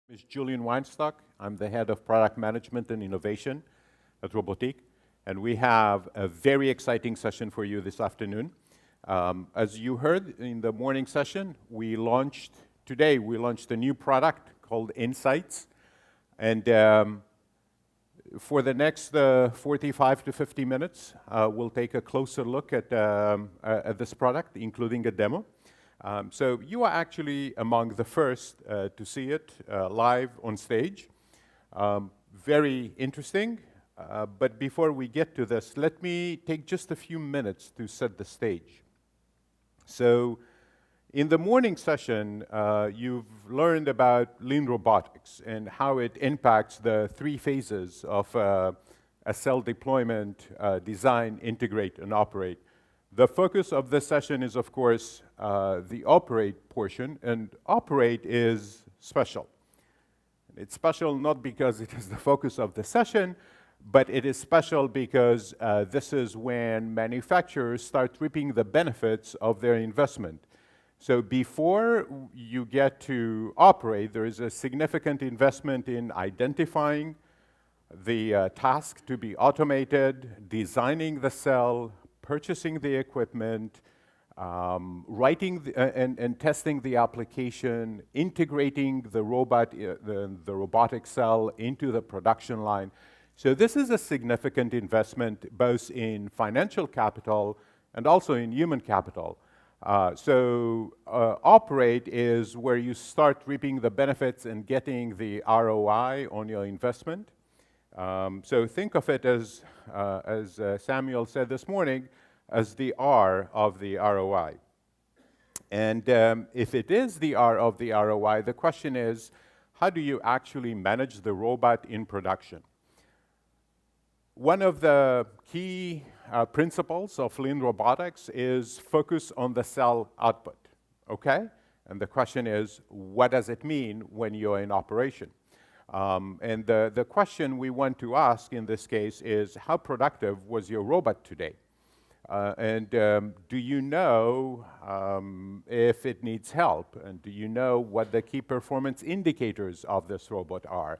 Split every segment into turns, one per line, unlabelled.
Is Julian Weinstock. I'm the head of product management and innovation at Robotiq, and we have a very exciting session for you this afternoon. As you heard in the morning session, today we launched a new product called Insights, and for the next 45 to 50 minutes, we'll take a closer look at this product, including a demo. So you are actually among the first to see it live on stage. Very interesting, but before we get to this, let me take just a few minutes to set the stage. So in the morning session, you've learned about lean robotics and how it impacts the three phases of a cell deployment, design, integrate, and operate. The focus of this session is, of course, the operate portion, and operate is special. It's special not because it is the focus of the session, but it is special because this is when manufacturers start reaping the benefits of their investment. So before you get to operate, there is a significant investment in identifying the task to be automated, designing the cell, purchasing the equipment, writing and testing the application, integrating the robotic cell into the production line. So this is a significant investment both in financial capital and also in human capital. Operate is where you start reaping the benefits and getting the ROI on your investment. So think of it as Samuel said this morning, as the R of the ROI. And if it is the R of the ROI, the question is, how do you actually manage the robot in production? One of the key principles of lean robotics is focus on the cell output, okay? And the question is, what does it mean when you're in operation? And the question we want to ask in this case is, how productive was your robot today? Do you know if it needs help? And do you know what the key performance indicators of this robot are?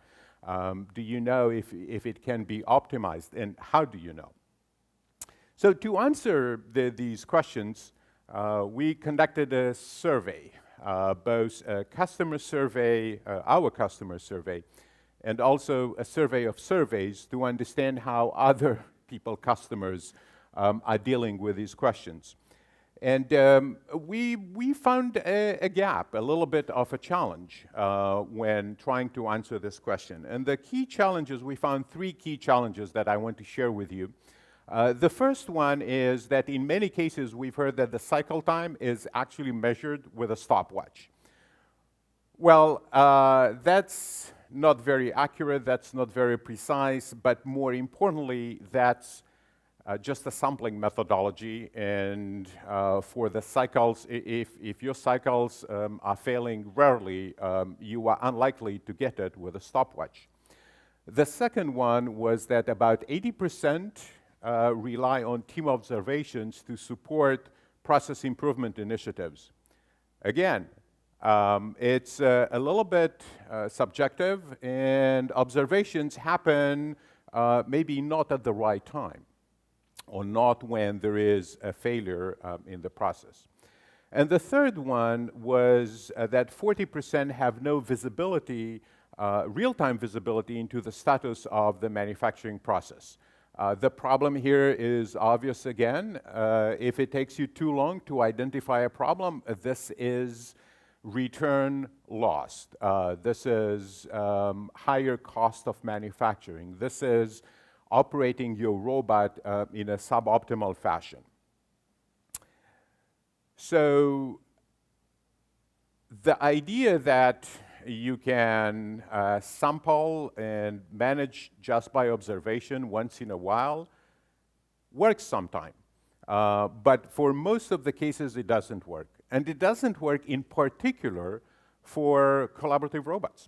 Do you know if it can be optimized? And how do you know? So to answer these questions, we conducted a survey, both a customer survey, our customer survey, and also a survey of surveys to understand how other customers are dealing with these questions. And we found a gap, a little bit of a challenge when trying to answer this question. And the key challenges, we found three key challenges that I want to share with you. The first one is that in many cases, we've heard that the cycle time is actually measured with a stopwatch. Well, that's not very accurate, that's not very precise, but more importantly, that's just a sampling methodology, and for the cycles, if your cycles are failing rarely, you are unlikely to get it with a stopwatch. The second one was that about 80% rely on team observations to support process improvement initiatives. Again, it's a little bit subjective, and observations happen maybe not at the right time, or not when there is a failure in the process. And the third one was that 40% have no visibility, real-time visibility into the status of the manufacturing process. The problem here is obvious again. If it takes you too long to identify a problem, this is return lost. This is higher cost of manufacturing. This is operating your robot in a suboptimal fashion. So the idea that you can sample and manage just by observation once in a while works sometime. But for most of the cases, it doesn't work. And it doesn't work in particular for collaborative robots.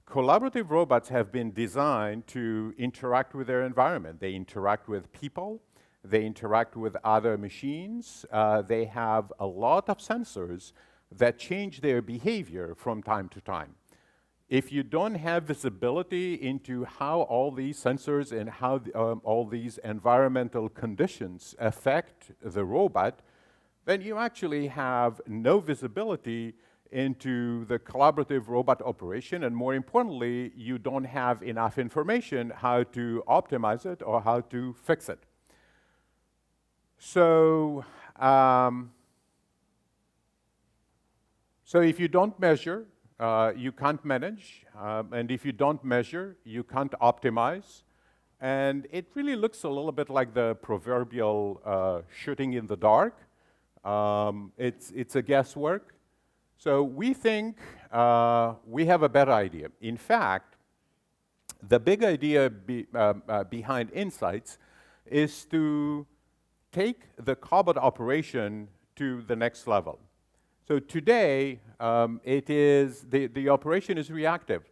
Collaborative robots have been designed to interact with their environment. They interact with people, they interact with other machines, they have a lot of sensors that change their behavior from time to time. if you don't have visibility into how all these sensors and how all these environmental conditions affect the robot, then you actually have no visibility into the collaborative robot operation, and more importantly, you don't have enough information how to optimize it or how to fix it. So, so if you don't measure, you can't manage, and if you don't measure, you can't optimize. And it really looks a little bit like the proverbial shooting in the dark. It's a guesswork. So we think we have a better idea. In fact, the big idea behind Insights is to take the cobot operation to the next level. So today, the operation is reactive.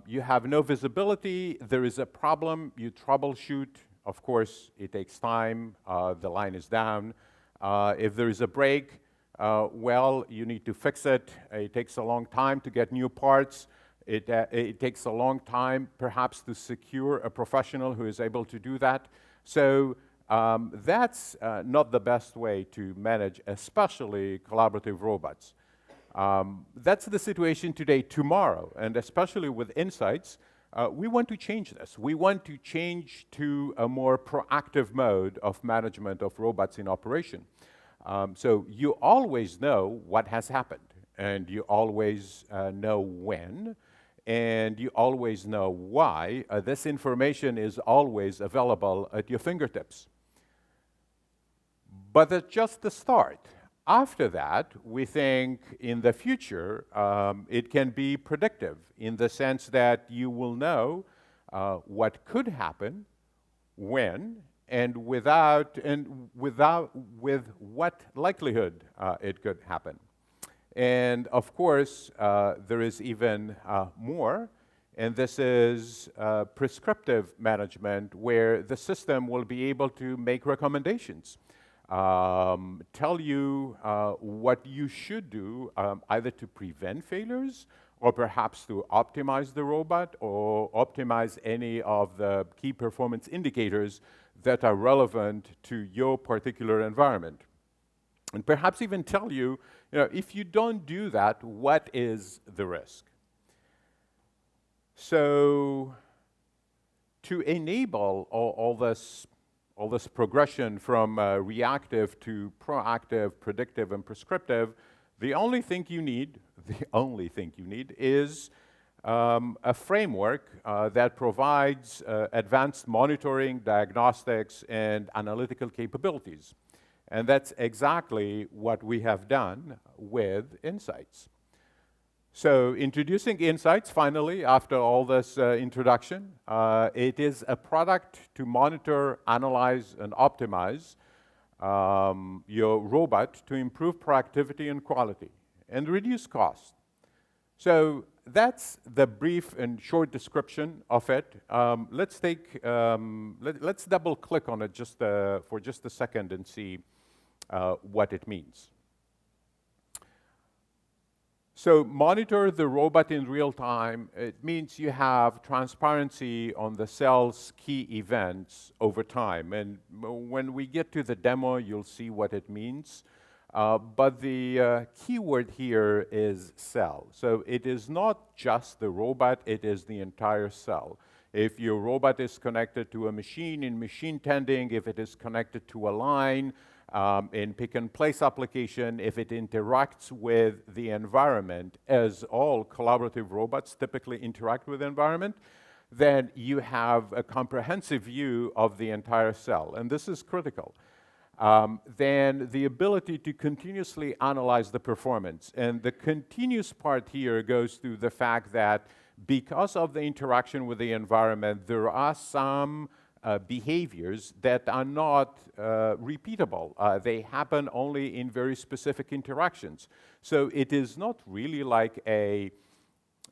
You have no visibility, there is a problem, you troubleshoot. Of course, it takes time, the line is down. If there is a break, well, you need to fix it. It takes a long time to get new parts. It takes a long time, perhaps, to secure a professional who is able to do that. So that's not the best way to manage, especially collaborative robots. That's the situation today. Tomorrow, and especially with Insights, we want to change this. We want to change to a more proactive mode of management of robots in operation. So you always know what has happened, and you always know when, and you always know why. This information is always available at your fingertips. But that's just the start. After that, we think in the future, it can be predictive in the sense that you will know what could happen, when, and with what likelihood it could happen. And of course, there is even more, and this is prescriptive management, where the system will be able to make recommendations. Tell you what you should do, either to prevent failures or perhaps to optimize the robot or optimize any of the key performance indicators that are relevant to your particular environment. And perhaps even tell you, if you don't do that, what is the risk? So to enable all this progression from reactive to proactive, predictive, and prescriptive, the only thing you need is a framework that provides advanced monitoring, diagnostics, and analytical capabilities. And that's exactly what we have done with Insights. So introducing Insights, finally, after all this introduction, it is a product to monitor, analyze, and optimize your robot to improve productivity and quality and reduce cost. So that's the brief and short description of it. Let's double click on it for just a second and see what it means. So monitor the robot in real time. It means you have transparency on the cell's key events over time. And when we get to the demo, you'll see what it means. But the key word here is cell. So it is not just the robot, it is the entire cell. If your robot is connected to a machine in machine tending, if it is connected to a line, in pick-and-place application, if it interacts with the environment, as all collaborative robots typically interact with the environment, then you have a comprehensive view of the entire cell, and this is critical. Then the ability to continuously analyze the performance, and the continuous part here goes to the fact that because of the interaction with the environment, there are some behaviors that are not repeatable. They happen only in very specific interactions. So it is not really like a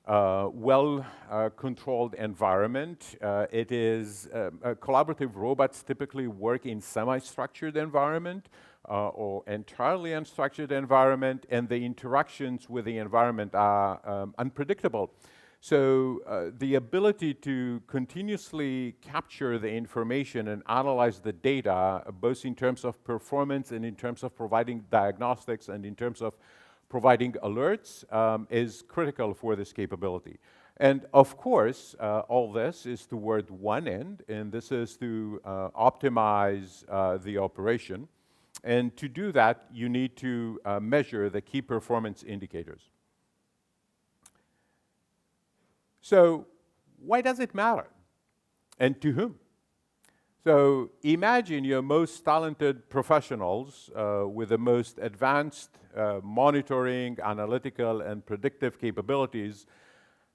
well-controlled environment. It is collaborative robots typically work in semi-structured environment or entirely unstructured environment, and the interactions with the environment are unpredictable. So the ability to continuously capture the information and analyze the data, both in terms of performance and in terms of providing diagnostics and in terms of providing alerts, is critical for this capability. And of course, all this is toward one end, and this is to optimize the operation. And to do that, you need to measure the key performance indicators. So why does it matter? And to whom? So imagine your most talented professionals with the most advanced monitoring, analytical, and predictive capabilities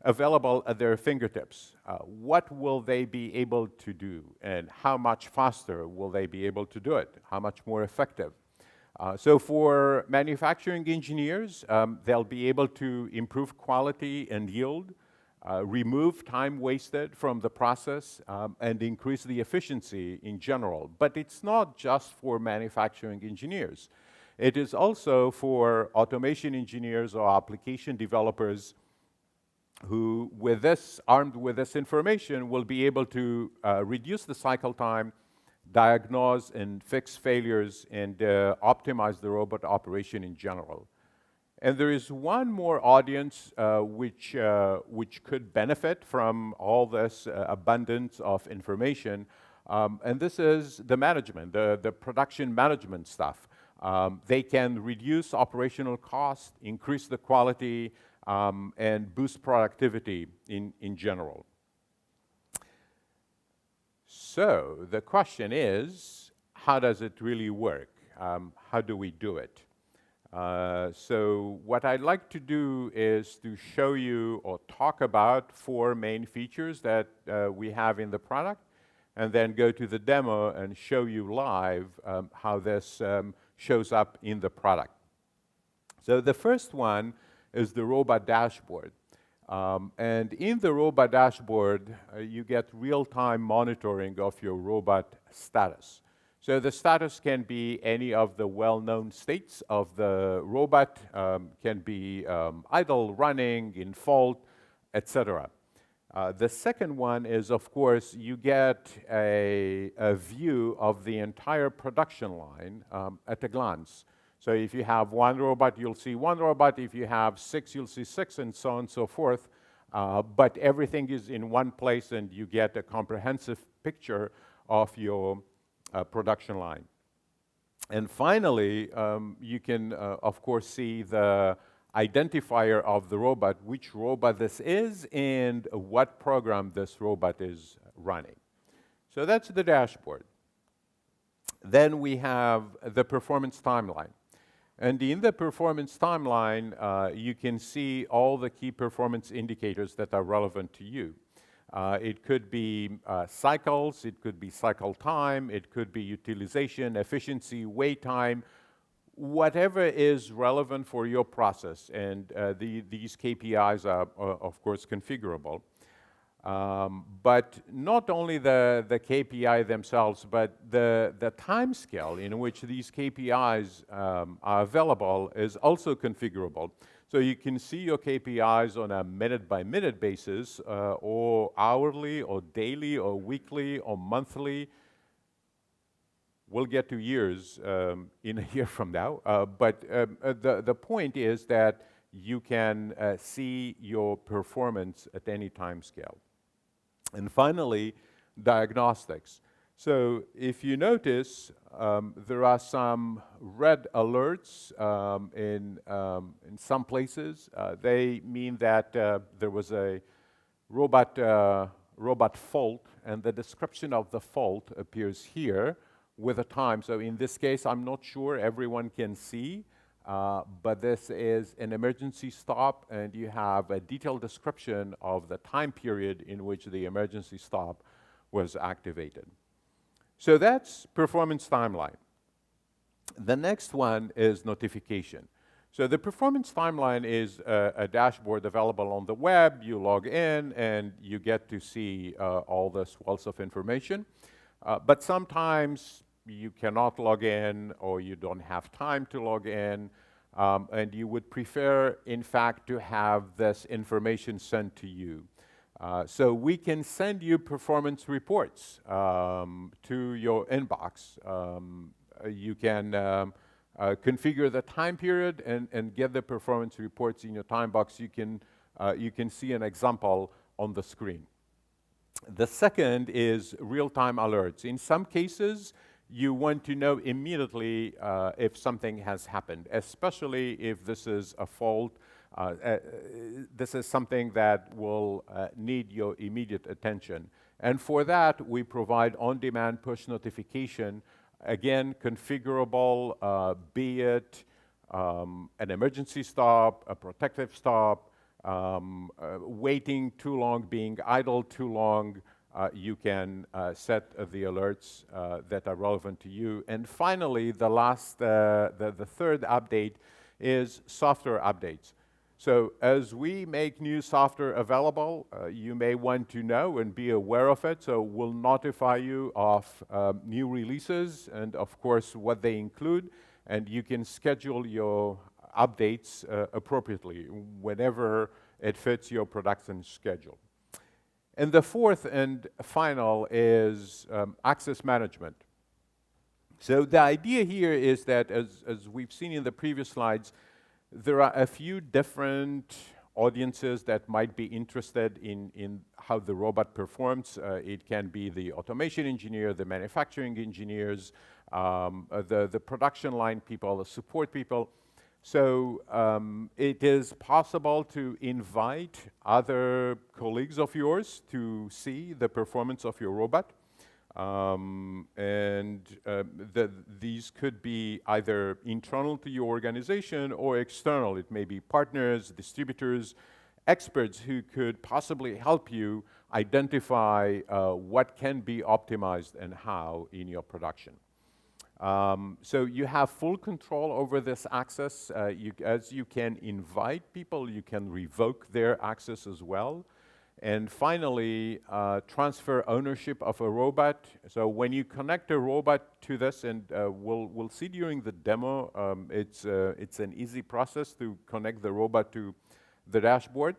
available at their fingertips. What will they be able to do, and how much faster will they be able to do it? How much more effective? So for manufacturing engineers, they'll be able to improve quality and yield, remove time wasted from the process, and increase the efficiency in general. But it's not just for manufacturing engineers. It is also for automation engineers or application developers who, armed with this information, will be able to reduce the cycle time, diagnose and fix failures, and optimize the robot operation in general. And there is one more audience which could benefit from all this abundance of information, and this is the management, the production management stuff. They can reduce operational costs, increase the quality, and boost productivity in general. So the question is, how does it really work? How do we do it? So what I'd like to do is to show you or talk about 4 main features that we have in the product, and then go to the demo and show you live how this shows up in the product. So the first one is the robot dashboard. And in the robot dashboard, you get real-time monitoring of your robot status. So the status can be any of the well-known states of the robot, can be idle, running, in fault, etc. The second one is, of course, you get a view of the entire production line at a glance. So if you have one robot, you'll see one robot. If you have 6, you'll see 6, and so on and so forth. But everything is in one place, and you get a comprehensive picture of your production line. And finally, you can, of course, see the identifier of the robot, which robot this is, and what program this robot is running. So that's the dashboard. Then we have the performance timeline. And in the performance timeline, you can see all the key performance indicators that are relevant to you. It could be cycles, it could be cycle time, it could be utilization, efficiency, wait time, whatever is relevant for your process. And these KPIs are, of course, configurable. But not only the KPI themselves, but the time scale in which these KPIs are available is also configurable. So you can see your KPIs on a minute-by-minute basis, or hourly, or daily, or weekly, or monthly. We'll get to years in a year from now. But the point is that you can see your performance at any time scale. And finally, diagnostics. So if you notice, there are some red alerts in some places. They mean that there was a robot fault, and the description of the fault appears here with a time. So in this case, I'm not sure everyone can see, but this is an emergency stop, and you have a detailed description of the time period in which the emergency stop was activated. So that's performance timeline. The next one is notification. So the performance timeline is a dashboard available on the web. You log in, and you get to see all this wealth of information. But sometimes you cannot log in, or you don't have time to log in. and you would prefer, in fact, to have this information sent to you. So we can send you performance reports to your inbox. You can configure the time period and get the performance reports in your time box. You can see an example on the screen. The second is real-time alerts. In some cases, you want to know immediately if something has happened, especially if this is a fault. This is something that will need your immediate attention. And for that, we provide on-demand push notification, again, configurable, be it an emergency stop, a protective stop, waiting too long, being idle too long. You can set the alerts that are relevant to you. And finally, the third update is software updates. So as we make new software available, you may want to know and be aware of it. So we'll notify you of new releases and, of course, what they include. And you can schedule your updates appropriately whenever it fits your production schedule. And the fourth and final is access management. So the idea here is that, as we've seen in the previous slides, there are a few different audiences that might be interested in how the robot performs. It can be the automation engineer, the manufacturing engineers, the production line people, the support people. So it is possible to invite other colleagues of yours to see the performance of your robot. These could be either internal to your organization or external. It may be partners, distributors, experts who could possibly help you identify what can be optimized and how in your production. So you have full control over this access. As you can invite people, you can revoke their access as well. And finally, transfer ownership of a robot. So when you connect a robot to this, and we'll see during the demo, it's an easy process to connect the robot to the dashboard.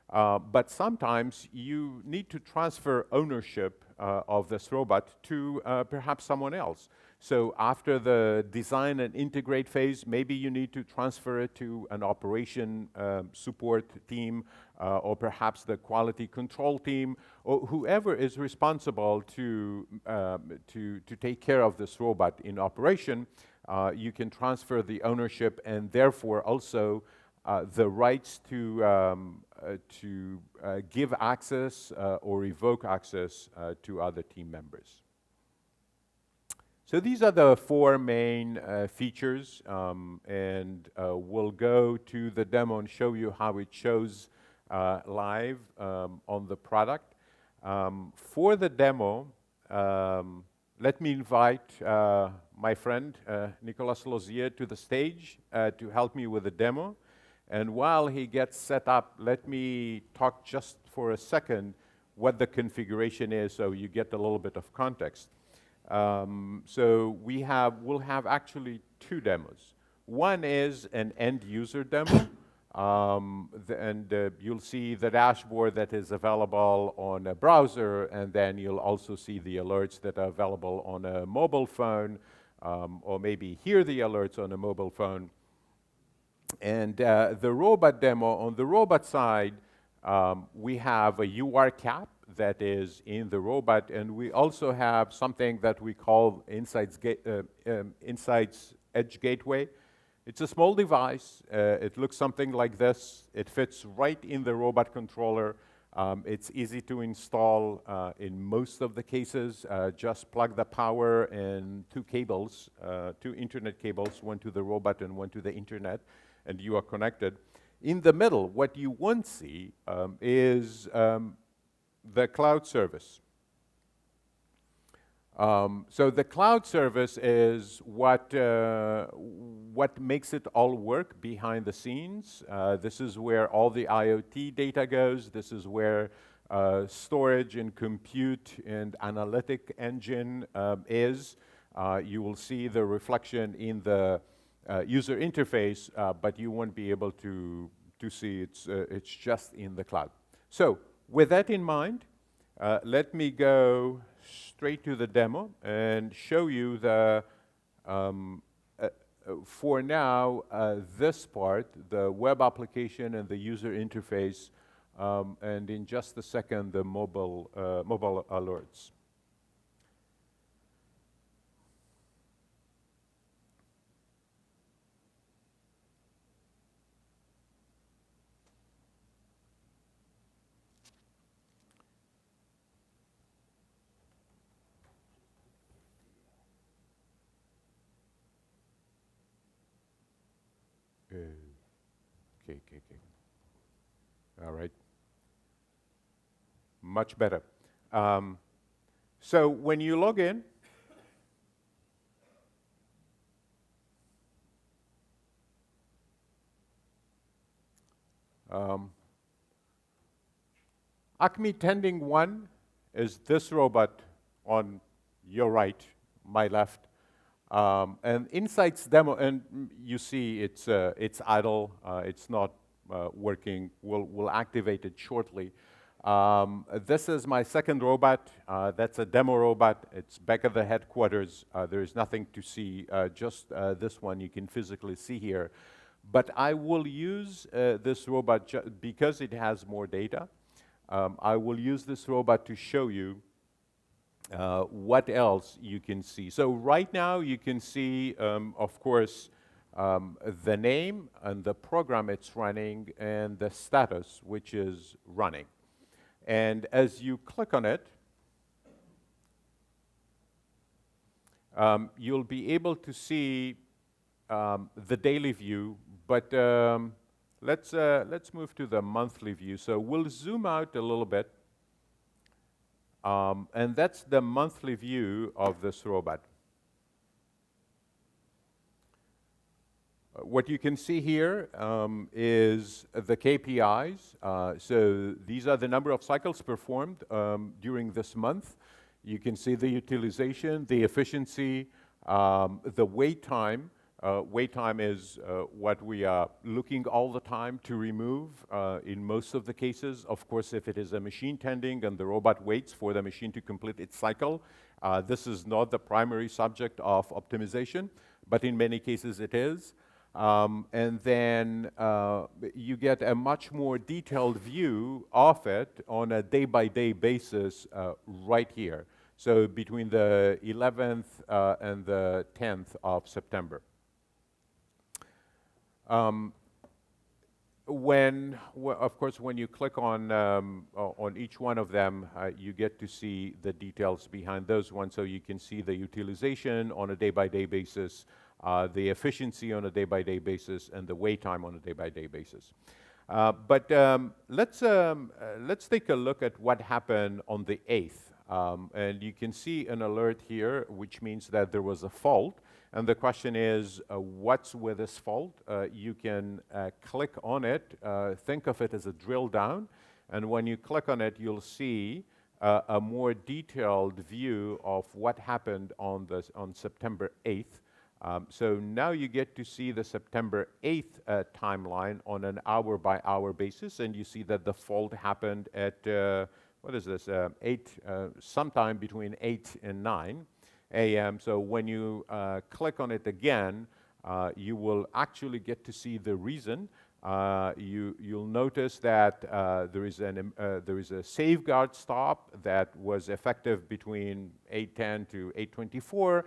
But sometimes you need to transfer ownership of this robot to perhaps someone else. So after the design and integrate phase, maybe you need to transfer it to an operation support team, or perhaps the quality control team, or whoever is responsible to take care of this robot in operation. You can transfer the ownership and therefore also the rights to give access or revoke access to other team members. So these are the four main features, and we'll go to the demo and show you how it shows live on the product. For the demo, let me invite my friend Nicolas Lozier to the stage to help me with the demo. And while he gets set up, let me talk just for a second what the configuration is so you get a little bit of context. So we'll have actually two demos. One is an end user demo, you'll see the dashboard that is available on a browser, and then you'll also see the alerts that are available on a mobile phone, or maybe hear the alerts on a mobile phone. And the robot demo, on the robot side, we have a UR cap that is in the robot, and we also have something that we call Insights Edge Gateway. It's a small device. It looks something like this. It fits right in the robot controller. It's easy to install in most of the cases. Just plug the power and two cables, two internet cables, one to the robot and one to the internet, and you are connected. In the middle, what you won't see is the cloud service. So the cloud service is what makes it all work behind the scenes. This is where all the IoT data goes. This is where storage and compute and analytic engine is. You will see the reflection in the user interface, but you won't be able to see it's just in the cloud. So with that in mind, let me go straight to the demo and show you the, for now, this part, the web application and the user interface, and in just a second, the mobile alerts. Okay. All right. Much better. So when you log in, Acme Tending 1 is this robot on your right, my left. And Insight's demo, and you see it's idle, it's not working. We'll activate it shortly. This is my second robot. That's a demo robot. It's back at the headquarters. There is nothing to see, just this one you can physically see here. But I will use this robot because it has more data. I will use this robot to show you what else you can see. So right now you can see, of course, the name and the program it's running and the status, which is running. And as you click on it, you'll be able to see the daily view, but let's move to the monthly view. So we'll zoom out a little bit. And that's the monthly view of this robot. What you can see here is the KPIs. So these are the number of cycles performed during this month. You can see the utilization, the efficiency, the wait time. Wait time is what we are looking all the time to remove in most of the cases. Of course, if it is a machine tending and the robot waits for the machine to complete its cycle, this is not the primary subject of optimization, but in many cases it is. And then you get a much more detailed view of it on a day-by-day basis right here. So between the 11th and the 10th of September. Of course, when you click on each one of them, you get to see the details behind those ones. So you can see the utilization on a day-by-day basis, the efficiency on a day-by-day basis, and the wait time on a day-by-day basis. But let's take a look at what happened on the 8th. And you can see an alert here, which means that there was a fault. And the question is, what's with this fault? You can click on it, think of it as a drill down, and when you click on it, you'll see a more detailed view of what happened on September 8th. So now you get to see the September 8th timeline on an hour-by-hour basis, and you see that the fault happened at, what is this, sometime between 8 and 9 a.m. So when you click on it again, you will actually get to see the reason. You'll notice that there is a safeguard stop that was effective between 8:10 to 8:24,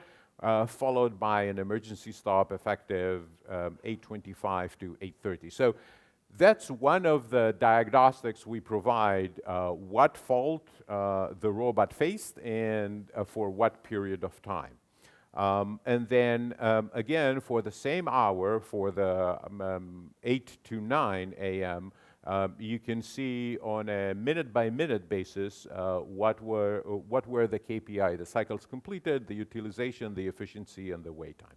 followed by an emergency stop effective 8:25 to 8:30. So that's one of the diagnostics we provide, what fault the robot faced and for what period of time. And then again, for the same hour, for the 8 to 9 a.m., you can see on a minute-by-minute basis what were the KPI, the cycles completed, the utilization, the efficiency, and the wait time.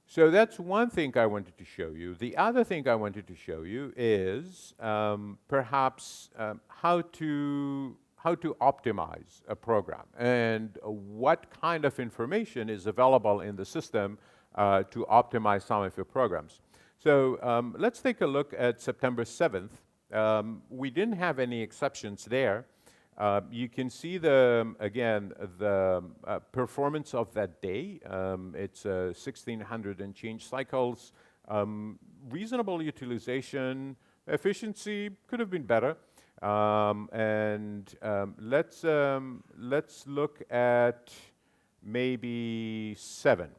So that's one thing I wanted to show you. The other thing I wanted to show you is perhaps how to optimize a program and what kind of information is available in the system to optimize some of your programs. So let's take a look at September 7th. We didn't have any exceptions there. You can see again, the performance of that day. It's 1,600 and change cycles. Reasonable utilization, efficiency could have been better. Let's look at maybe 7.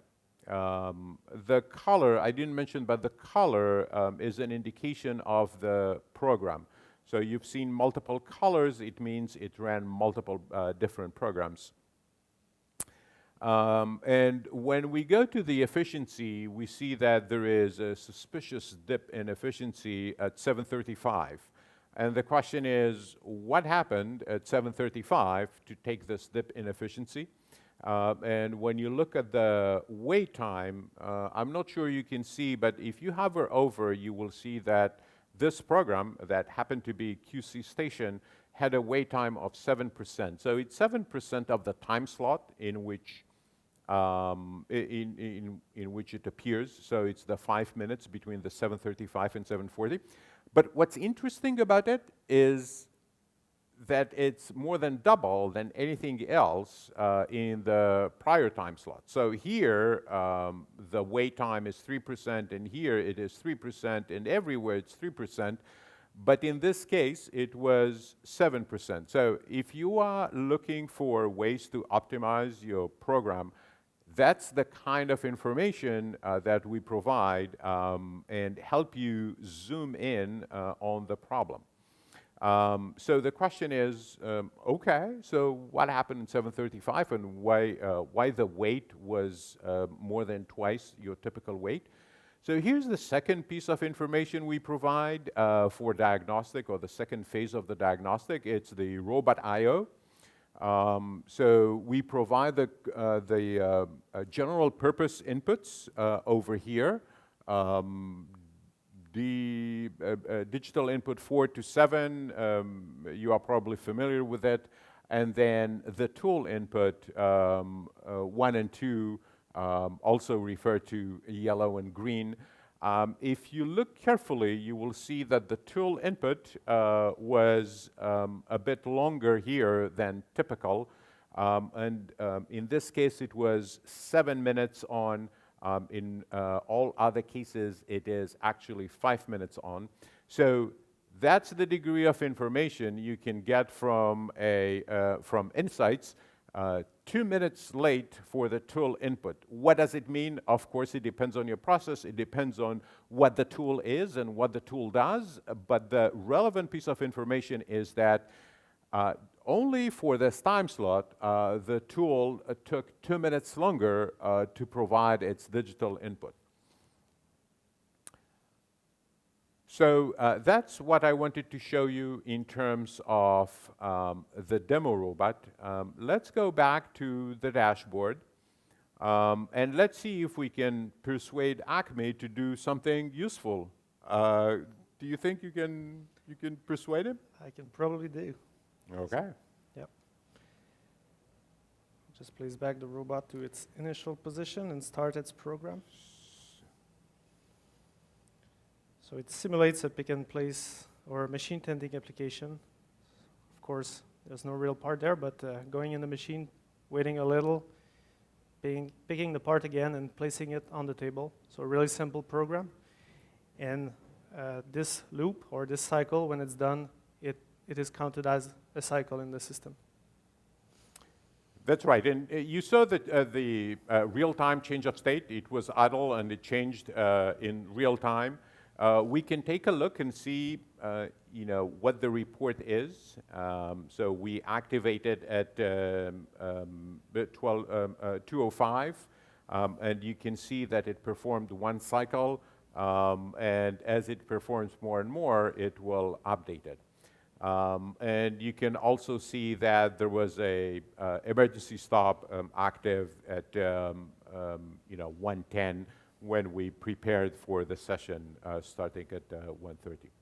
The color, I didn't mention, but the color is an indication of the program. So you've seen multiple colors. It means it ran multiple different programs. And when we go to the efficiency, we see that there is a suspicious dip in efficiency at 7:35. And the question is, what happened at 7:35 to take this dip in efficiency? And when you look at the wait time, I'm not sure you can see, but if you hover over, you will see that this program that happened to be QC Station had a wait time of 7%. So it's 7% of the time slot in which it appears. So it's the 5 minutes between the 7:35 and 7:40. But what's interesting about it is that it's more than double than anything else in the prior time slot. So here, the wait time is 3%, and here it is 3%, and everywhere it's 3%. But in this case, it was 7%. So if you are looking for ways to optimize your program, that's the kind of information that we provide and help you zoom in on the problem. So the question is, okay, so what happened in 7:35 and why the wait was more than twice your typical wait? So here's the second piece of information we provide for diagnostic, or the second phase of the diagnostic. It's the robot I/O. So we provide the general purpose inputs over here. The digital input 4 to 7, you are probably familiar with it. And then the tool input 1 and 2, also referred to yellow and green. If you look carefully, you will see that the tool input was a bit longer here than typical. In this case, it was 7 minutes on. In all other cases, it is actually 5 minutes on. So that's the degree of information you can get from insights. 2 minutes late for the tool input. What does it mean? Of course, it depends on your process. It depends on what the tool is and what the tool does. But the relevant piece of information is that only for this time slot, the tool took 2 minutes longer to provide its digital input. So that's what I wanted to show you in terms of the demo robot. Let's go back to the dashboard. And let's see if we can persuade Acme to do something useful. Do you think you can persuade him?
I can probably do.
Okay.
Yep. Just place back the robot to its initial position and start its program. So it simulates a pick and place or machine tending application. Of course, there's no real part there, but going in the machine, waiting a little, picking the part again and placing it on the table. So a really simple program. And this loop or this cycle, when it's done, it is counted as a cycle in the system.
That's right. And you saw that the real-time change of state. It was idle and it changed in real time. We can take a look and see what the report is. So we activated at 2:05, and you can see that it performed 1 cycle. And as it performs more and more, it will update it. And you can also see that there was a emergency stop active at 1:10 when we prepared for the session starting at 1:30.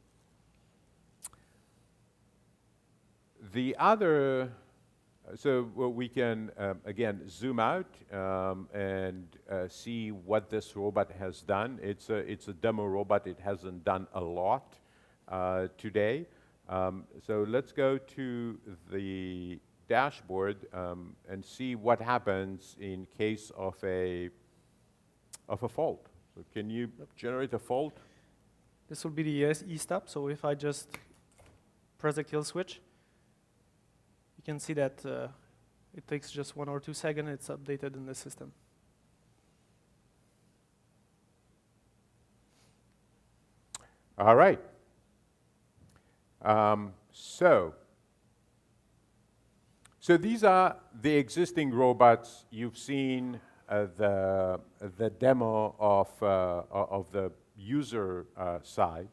The other, so we can, again, zoom out and see what this robot has done. It's a demo robot. It hasn't done a lot today. So let's go to the dashboard and see what happens in case of a fault. So can you generate a fault?
This will be the e-stop. So if I just press the kill switch, you can see that it takes just 1 or 2 seconds. It's updated in the system.
All right. So these are the existing robots. You've seen the demo of the user side.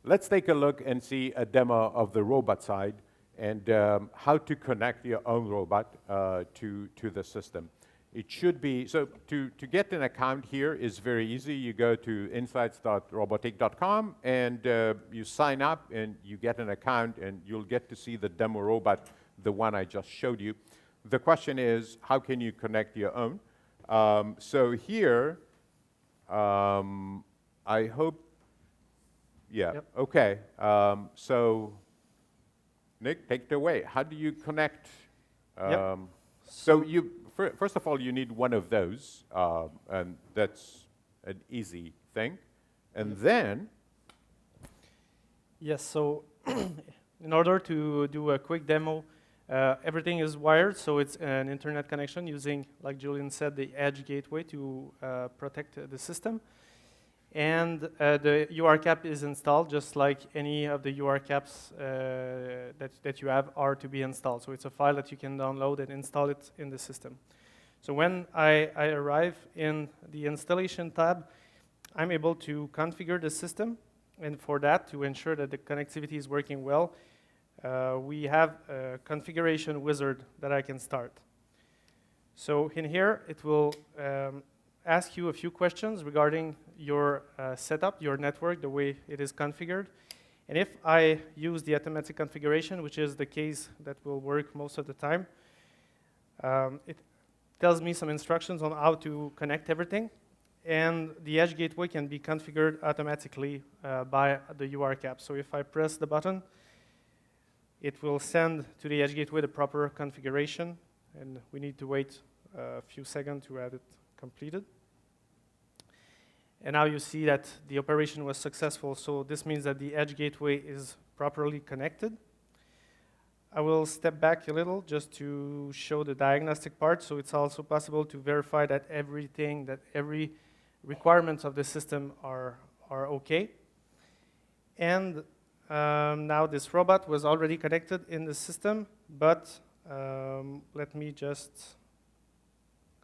Let's take a look and see a demo of the robot side and how to connect your own robot to the system. It should be, so to get an account here is very easy. You go to insights.robotiq.com and you sign up and you get an account and you'll get to see the demo robot, the one I just showed you. The question is, how can you connect your own? So here, I hope, yeah, yep. Okay. So Nick, take it away. How do you connect?
Yep.
So you, first of all, you need one of those, and that's an easy thing. And then?
Yes, so in order to do a quick demo, everything is wired, so it's an internet connection using, like Julian said, the edge gateway to protect the system. And the UR cap is installed just like any of the UR caps that you have are to be installed. So it's a file that you can download and install it in the system. So when I arrive in the installation tab, I'm able to configure the system. And for that, to ensure that the connectivity is working well, we have a configuration wizard that I can start. So in here, it will ask you a few questions regarding your setup, your network, the way it is configured. And if I use the automatic configuration, which is the case that will work most of the time, it tells me some instructions on how to connect everything. And the edge gateway can be configured automatically by the UR cap. So if I press the button, it will send to the edge gateway the proper configuration. And we need to wait a few seconds to have it completed. And now you see that the operation was successful. So this means that the edge gateway is properly connected. I will step back a little just to show the diagnostic part. So it's also possible to verify that every requirements of the system are okay. And now this robot was already connected in the system, but let me just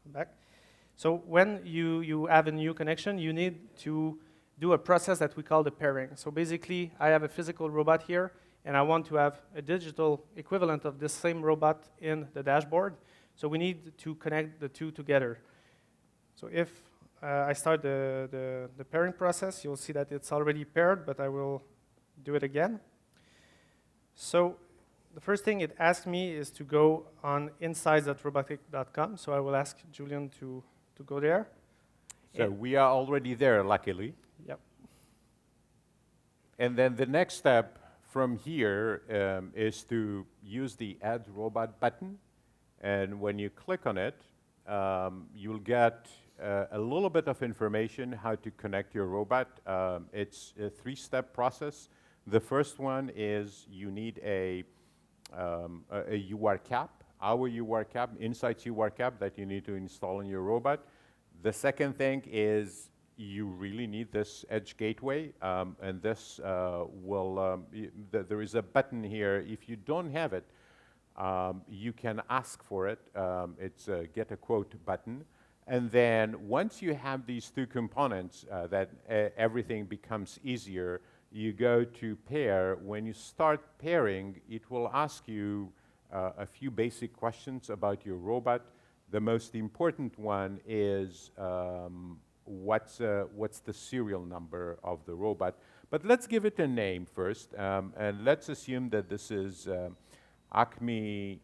come back. So when you have a new connection, you need to do a process that we call the pairing. So basically, I have a physical robot here, and I want to have a digital equivalent of this same robot in the dashboard. So we need to connect the two together. So if I start the pairing process, you'll see that it's already paired, but I will do it again. So the first thing it asks me is to go on insights.robotiq.com. So I will ask Julian to go there.
So we are already there, luckily.
Yep.
And then the next step from here is to use the Add Robot button. And when you click on it, you'll get a little bit of information how to connect your robot. It's a 3-step process. The first one is you need a UR cap, our UR cap, Insights UR cap that you need to install in your robot. The second thing is you really need this edge gateway, and this there is a button here. If you don't have it, you can ask for it. It's a get a quote button. And then once you have these 2 components, that everything becomes easier. You go to pair. When you start pairing, it will ask you a few basic questions about your robot. The most important one is what's the serial number of the robot. But let's give it a name first, and let's assume that this is Acme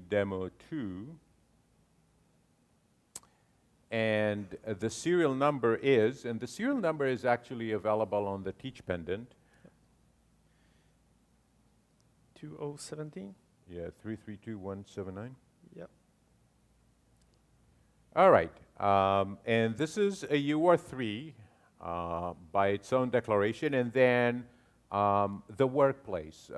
Demo 2. And the serial number is, and the serial number is actually available on the Teach pendant.
2017.
Yeah, 332179.
Yep.
All right, and this is a UR3 by its own declaration, and then the workplace.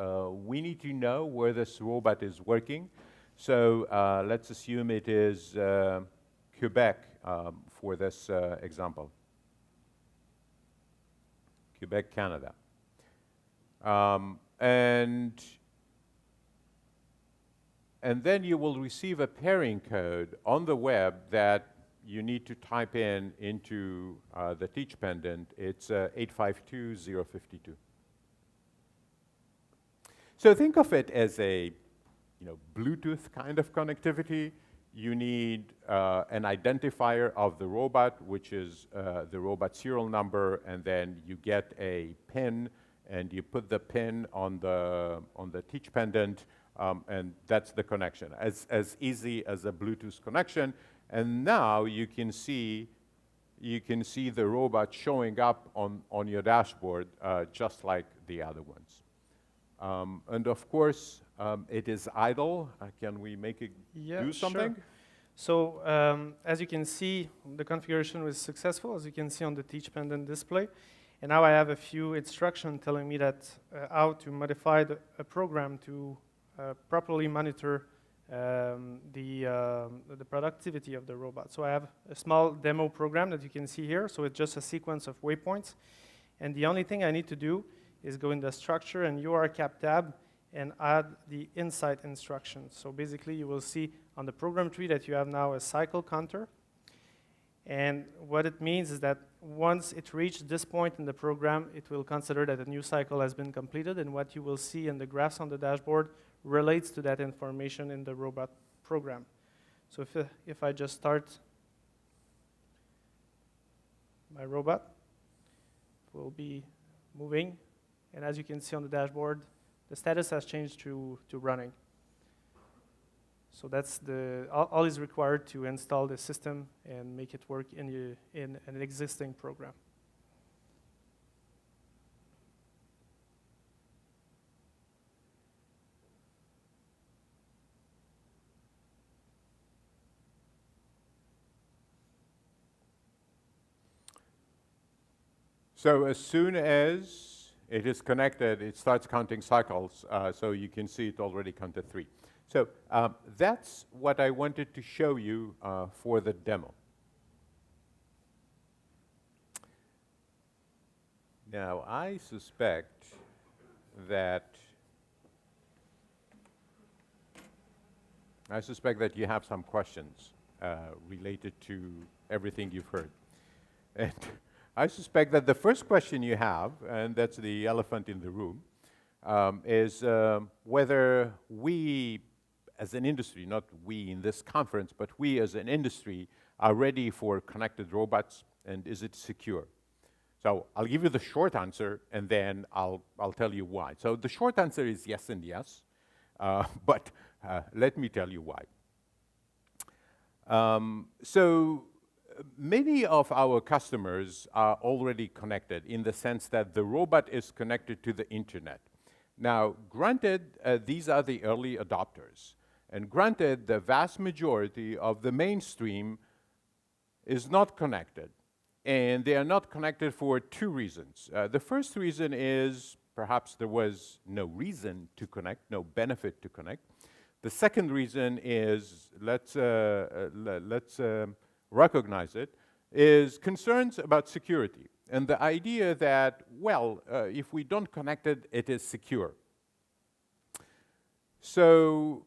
We need to know where this robot is working. So let's assume it is Quebec for this example. Quebec, Canada. And then you will receive a pairing code on the web that you need to type into the Teach pendant. It's 852052. So think of it as a Bluetooth kind of connectivity. You need an identifier of the robot, which is the robot serial number, and then you get a pin, and you put the pin on the Teach pendant, and that's the connection, as easy as a Bluetooth connection. And now you can see the robot showing up on your dashboard just like the other ones. And of course, it is idle. Can we make it do something?
Sure. So as you can see, the configuration was successful, as you can see on the Teach pendant display. And now I have a few instructions telling me that how to modify a program to properly monitor the productivity of the robot. So I have a small demo program that you can see here. So it's just a sequence of waypoints. And the only thing I need to do is go in the structure and URCap tab and add the insight instructions. So basically you will see on the program tree that you have now a cycle counter. And what it means is that once it reaches this point in the program, it will consider that a new cycle has been completed, and what you will see in the graphs on the dashboard relates to that information in the robot program. So if I just start my robot, it will be moving, and as you can see on the dashboard, the status has changed to running. So that's all is required to install the system and make it work in an existing program.
So as soon as it is connected, it starts counting cycles. So you can see it already counted 3. So that's what I wanted to show you for the demo. Now, I suspect that you have some questions related to everything you've heard. And I suspect that the first question you have, and that's the elephant in the room, is whether we as an industry, not we in this conference, but we as an industry are ready for connected robots, and is it secure? So I'll give you the short answer, and then I'll tell you why. So the short answer is yes and yes, but let me tell you why. So many of our customers are already connected in the sense that the robot is connected to the internet. Now, granted, these are the early adopters. And granted, the vast majority of the mainstream is not connected. And they are not connected for 2 reasons. The first reason is perhaps there was no reason to connect, no benefit to connect. The second reason is, let's recognize it, is concerns about security. And the idea that, well, if we don't connect it, it is secure. So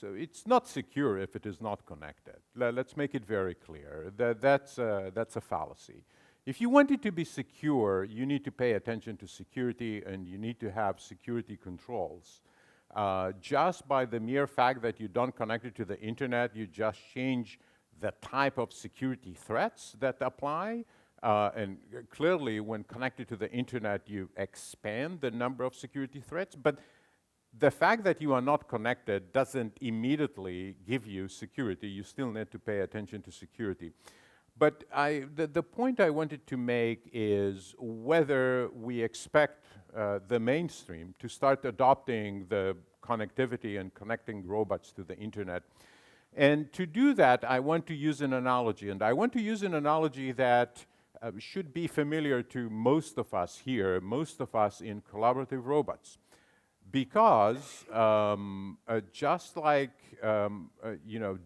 it's not secure if it is not connected. Let's make it very clear. That's a fallacy. If you want it to be secure, you need to pay attention to security, and you need to have security controls. Just by the mere fact that you don't connect it to the internet, you just change the type of security threats that apply. And clearly, when connected to the internet, you expand the number of security threats. But the fact that you are not connected doesn't immediately give you security. You still need to pay attention to security. But the point I wanted to make is whether we expect the mainstream to start adopting the connectivity and connecting robots to the internet. And to do that, I want to use an analogy. And I want to use an analogy that should be familiar to most of us here, most of us in collaborative robots. Because just like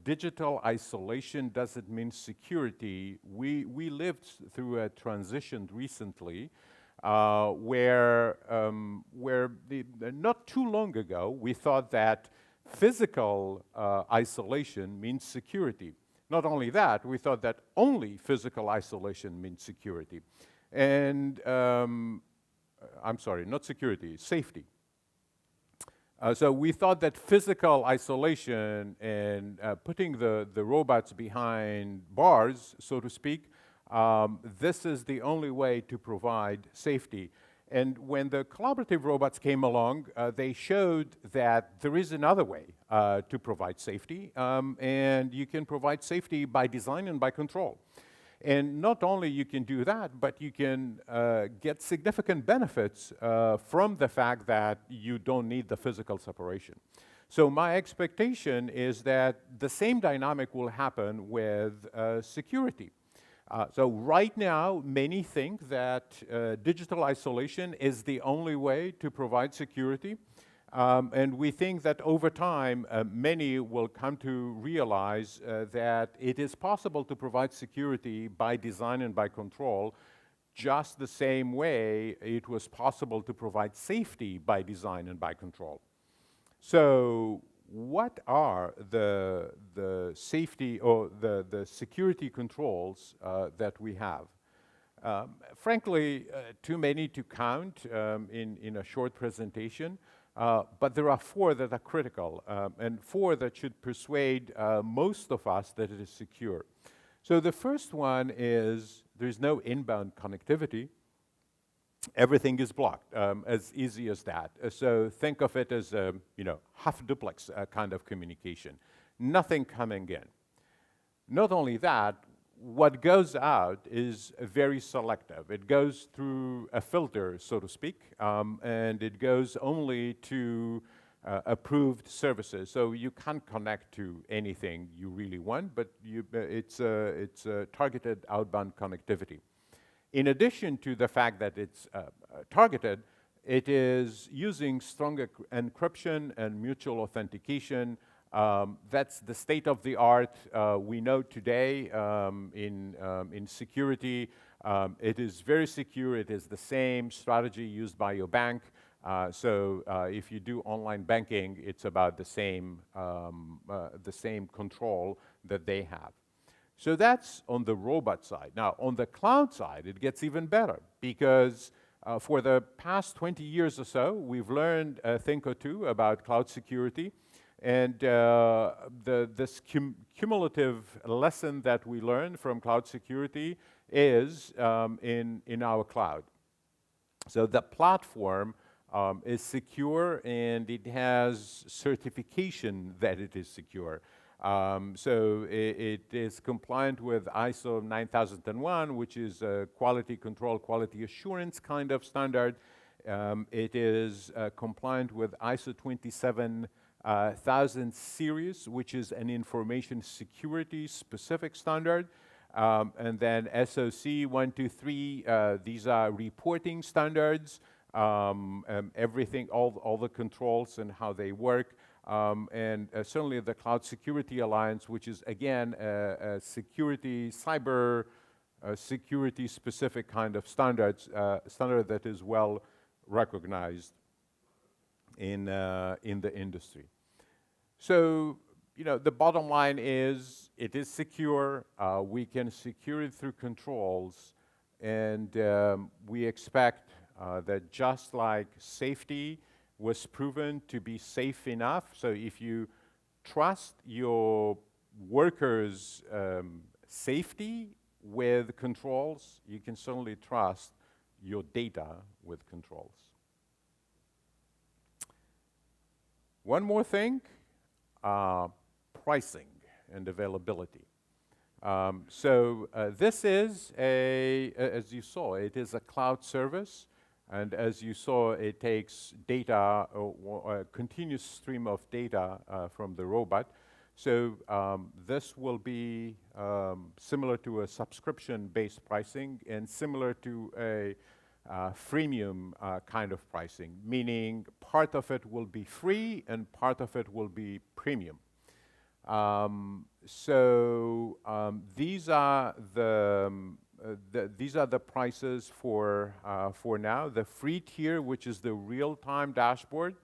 digital isolation doesn't mean security, we lived through a transition recently where not too long ago we thought that physical isolation means security. Not only that, we thought that only physical isolation means security. And I'm sorry, not security, safety. So we thought that physical isolation and putting the robots behind bars, so to speak, this is the only way to provide safety. And when the collaborative robots came along, they showed that there is another way to provide safety, and you can provide safety by design and by control. And not only you can do that, but you can get significant benefits from the fact that you don't need the physical separation. So my expectation is that the same dynamic will happen with security. So right now, many think that digital isolation is the only way to provide security. And we think that over time, many will come to realize that it is possible to provide security by design and by control, just the same way it was possible to provide safety by design and by control. So what are the safety or the security controls that we have? Frankly, too many to count in a short presentation. But there are 4 that are critical, and 4 that should persuade most of us that it is secure. So the first one is there's no inbound connectivity. Everything is blocked, as easy as that. So think of it as a half duplex kind of communication. Nothing coming in. Not only that, what goes out is very selective. It goes through a filter, so to speak, and it goes only to approved services. So you can't connect to anything you really want, but it's a targeted outbound connectivity. In addition to the fact that it's targeted, it is using strong encryption and mutual authentication. That's the state of the art. We know today in security, it is very secure. It is the same strategy used by your bank. So if you do online banking, it's about the same control that they have. So that's on the robot side. Now, on the cloud side, it gets even better because for the past 20 years or so, we've learned a thing or two about cloud security. And this cumulative lesson that we learned from cloud security is in our cloud. So the platform is secure and it has certification that it is secure. So it is compliant with ISO 9001, which is a quality control, quality assurance kind of standard. It is compliant with ISO 27000 series, which is an information security specific standard. And then SOC 123, these are reporting standards, everything, all the controls and how they work. And certainly the Cloud Security Alliance, which is again a security, cyber security specific kind of standard that is well recognized in the industry. So, the bottom line is it is secure. We can secure it through controls, and we expect that just like safety was proven to be safe enough, so if you trust your workers' safety with controls, you can certainly trust your data with controls. One more thing, pricing and availability. This is as you saw, it is a cloud service. And as you saw, it takes data, a continuous stream of data from the robot. So this will be similar to a subscription-based pricing and similar to a freemium kind of pricing, meaning part of it will be free and part of it will be premium. These are the prices for now. The free tier, which is the real-time dashboard,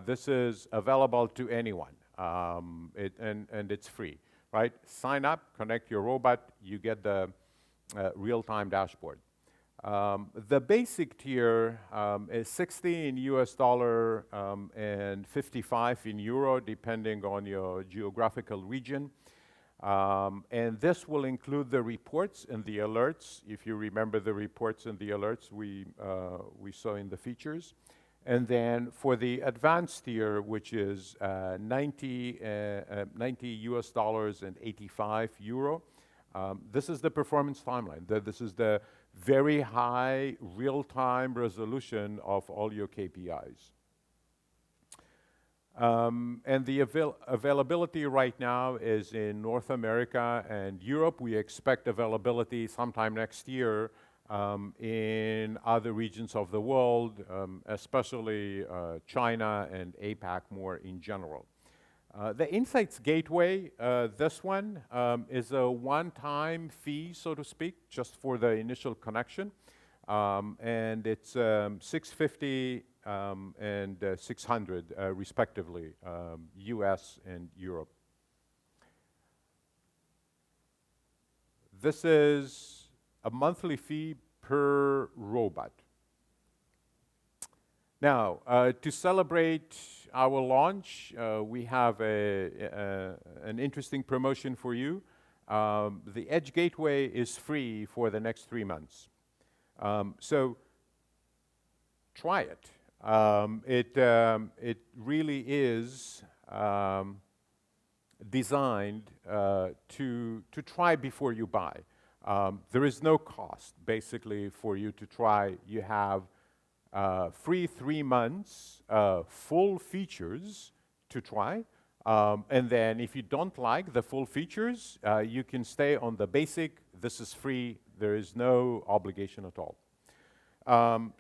this is available to anyone, and it's free, right? Sign up, connect your robot, you get the real-time dashboard. The basic tier is 60 in US dollar and 55 in euro, depending on your geographical region. And this will include the reports and the alerts, if you remember the reports and the alerts we saw in the features. And then for the advanced tier, which is 90 US dollars and 85 euro, this is the performance timeline. This is the very high real-time resolution of all your KPIs. And the availability right now is in North America and Europe. We expect availability sometime next year in other regions of the world, especially China and APAC more in general. The Insights Gateway, this one is a one-time fee, so to speak, just for the initial connection. And it's $650 and $600 respectively, US and Europe. This is a monthly fee per robot. Now, to celebrate our launch, we have an interesting promotion for you. The Edge Gateway is free for the next 3 months. So try it. It really is designed to try before you buy. There is no cost, basically, for you to try. You have free 3 months, full features to try. And then if you don't like the full features, you can stay on the basic. This is free. There is no obligation at all.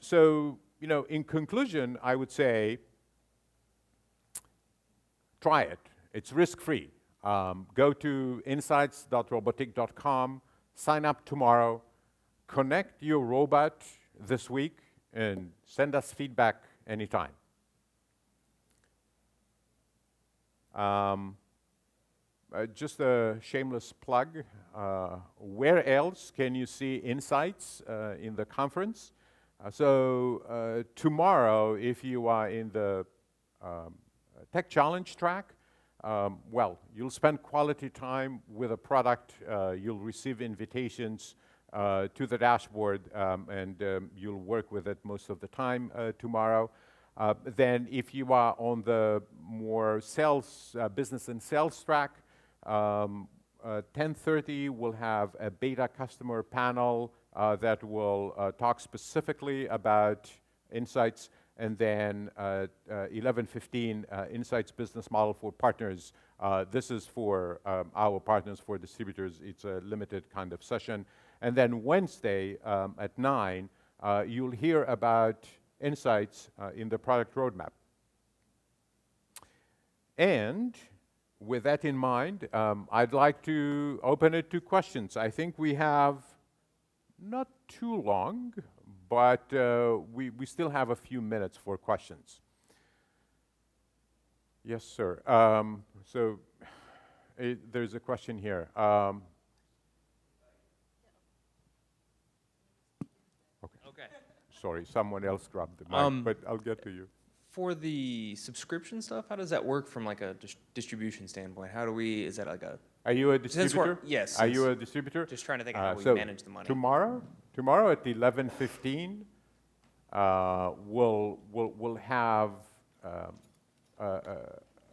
So, you know, in conclusion, I would say, try it. It's risk-free. Go to insights.robotiq.com, sign up tomorrow, connect your robot this week, and send us feedback anytime. Just a shameless plug. Where else can you see Insights in the conference? Tomorrow, if you are in the Tech Challenge track, well, you'll spend quality time with a product. You'll receive invitations to the dashboard, and you'll work with it most of the time tomorrow. Then if you are on the more sales, business and sales track, 10:30 we'll have a beta customer panel that will talk specifically about Insights, and then 11:15 Insights business model for partners. This is for our partners, for distributors. It's a limited kind of session. And then Wednesday at 9, you'll hear about Insights in the product roadmap. And with that in mind, I'd like to open it to questions. I think we have not too long, but we still have a few minutes for questions. Yes, sir. There's a question here. Okay. Sorry, someone else grabbed the mic, but I'll get to you.
For the subscription stuff, how does that work from like a distribution standpoint? How do we, is that like a...
Are you a distributor?
Yes.
Are you a distributor?
Just trying to think of how we
So
manage the money.
tomorrow at 11:15, we'll have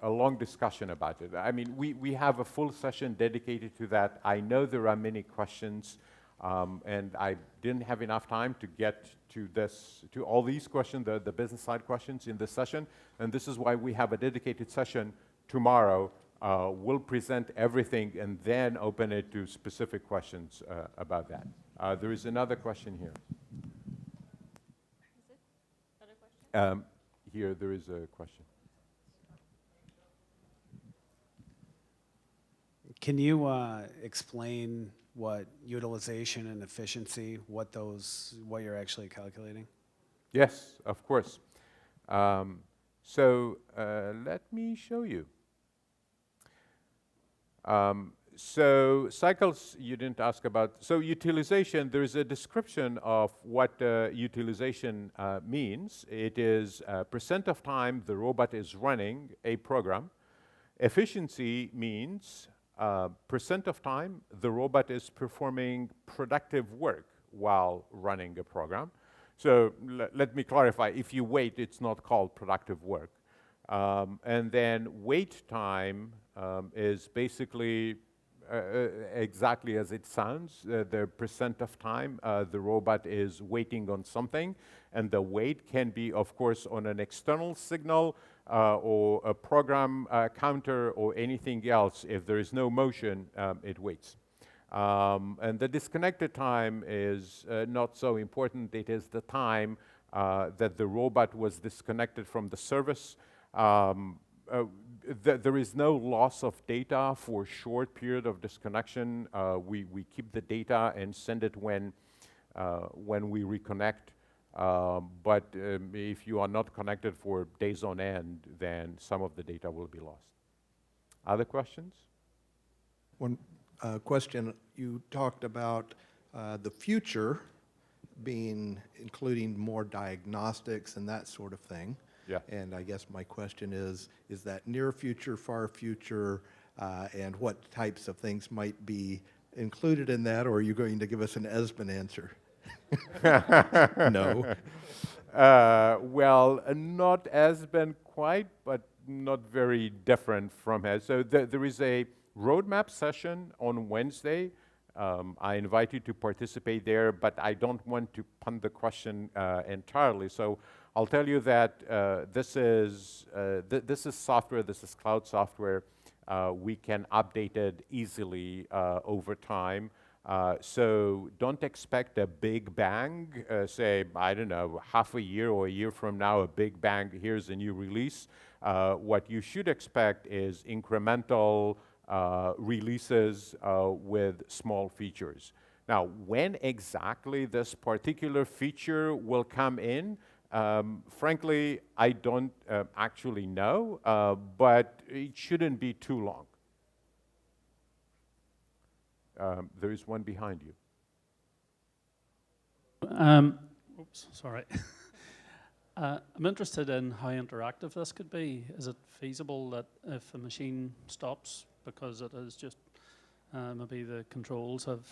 a long discussion about it. I mean, we have a full session dedicated to that. I know there are many questions, and I didn't have enough time to get to all these questions, the business side questions in this session, and this is why we have a dedicated session tomorrow. We'll present everything and then open it to specific questions about that. There is another question here.
Is it? Other question?
Here, there is a question.
Can you explain what utilization and efficiency, what you're actually calculating?
Yes, of course. So let me show you. So cycles, you didn't ask about. So utilization, there is a description of what utilization means. It is percent of time the robot is running a program. Efficiency means percent of time the robot is performing productive work while running a program. So let me clarify, if you wait, it's not called productive work. And then wait time is basically exactly as it sounds, the percent of time the robot is waiting on something, and the wait can be, of course, on an external signal or a program counter or anything else. If there is no motion, it waits. And the disconnected time is not so important. It is the time that the robot was disconnected from the service. There is no loss of data for short period of disconnection. We keep the data and send it when we reconnect. But if you are not connected for days on end, then some of the data will be lost. Other questions?
One question, you talked about the future including more diagnostics and that sort of thing.
Yeah.
And I guess my question is that near future, far future, and what types of things might be included in that, or are you going to give us an Esmond answer? No.
Well, not Esmond quite, but not very different from his. So there is a roadmap session on Wednesday. I invite you to participate there, but I don't want to punt the question entirely. So I'll tell you that this is software, this is cloud software. We can update it easily over time. So don't expect a big bang, say, I don't know, half a year or a year from now, a big bang, here's a new release. What you should expect is incremental releases with small features. Now, when exactly this particular feature will come in, frankly, I don't actually know, but it shouldn't be too long. There is one behind you.
Oops, sorry. I'm interested in how interactive this could be. Is it feasible that if a machine stops because it is just maybe the controls have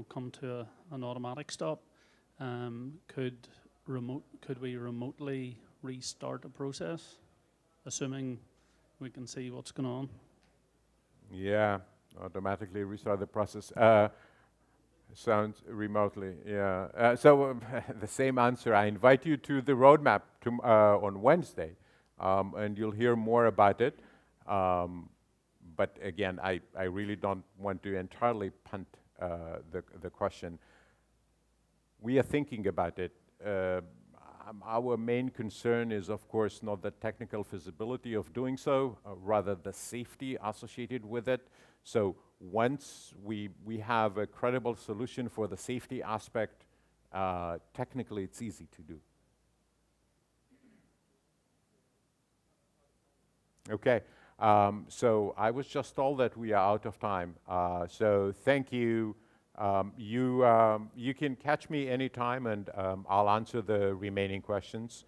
come to an automatic stop, could we remotely restart a process, assuming we can see what's going on?
Yeah, automatically restart the process. Sounds remotely, yeah. So the same answer. I invite you to the roadmap on Wednesday, and you'll hear more about it. But again, I really don't want to entirely punt the question. We are thinking about it. Our main concern is, of course, not the technical feasibility of doing so, rather the safety associated with it. So once we have a credible solution for the safety aspect, technically it's easy to do. Okay, so I was just told that we are out of time. So thank you. You can catch me anytime and I'll answer the remaining questions.